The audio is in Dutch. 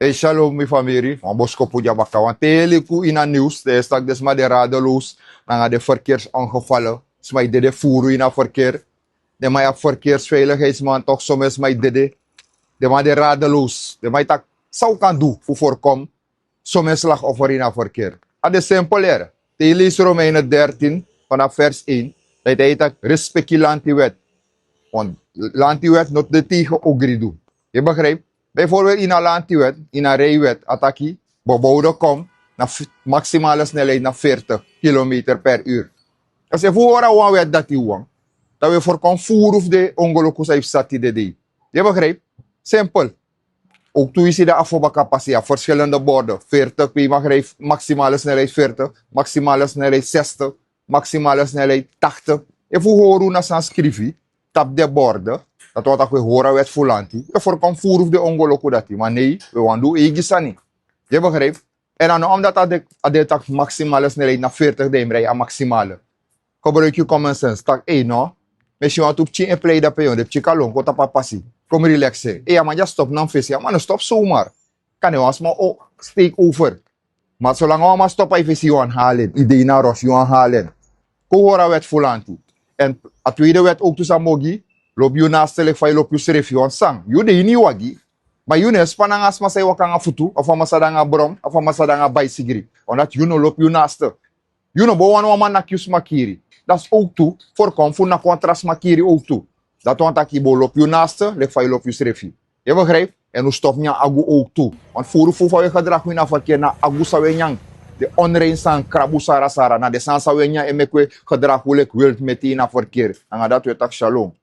Hey, shalom, mi familie. Van Bosco Puja Bakta. Want teleku in het nieuws. Er staat dus maar de radeloos. Dan de verkeersongevallen. Smij de voeren in het verkeer. De maar verkeersveiligheidsman toch soms mij de maar de radeloos. De maar tak zou kan doen voor voorkom. Soms slachtoffer in het verkeer. Dat is simpel er. Die lees Romeinen 13 vanaf vers 1. Dat heet Respeki Lanti wet. Want Lanti wet not de tegen ogri doen. Je begrijpt? Bijvoorbeeld in een landwet, in een rijwet, attaki, bebouwde kom naar maximale snelheid naar 40 km per uur. Als je voor een wet dat die wang, dat we voorkomen voer of de ongelukken zijn zat die de. Je begrijpt? Simpel. Ook toen je ziet de afvalcapaciteit, verschillende borden, 40, je mag rijden, maximale snelheid 40, maximale snelheid 60, maximale snelheid 80. Je horen naar zijn schrift, tap de borden. Dat wordt ook weer horen wet voor Lanti. We voorkomen voer of de ongelukken dat die. Maar nee, we gaan doen eigen niet. Je begrijpt? En dan omdat dat maximale snelheid naar 40 rijden, aan maximale. Gebruik je common sense. Tak, no. Misschien want op je play dat je hebt je kalong, wat op passie. Kom relaxen. Ja, maar je stop dan visie. Maar stop zomaar. Kan je ons maar steek over. Maar zolang we maar stoppen visie je aanhalen. Idee naar Ros, je aanhalen. Ko horen wet voor Lanti. En het tweede wet ook tussen mogi. Loop je naast de van je loop je schrijf je sang. Je de niet wagi. Maar je ne spanang as masai wakanga futu. Of amasadanga brom. Of amasadanga bicycle. Omdat je no loop je naast. Je no bowan waman nakjus makiri. Dat is ook toe. Voorkom voor na contrast makiri ook toe. Dat want dat je loop je naast. Lek van je loop je schrijf je. Je begrijpt? En nu stop je agu ook toe. Want voor van je gedrag in verkeer na agu sawenyang. De onrein san krabu sara sara. Na de san sawenyang en mekwe gedrag wil ik wild met in verkeer. En dat we tak shalom.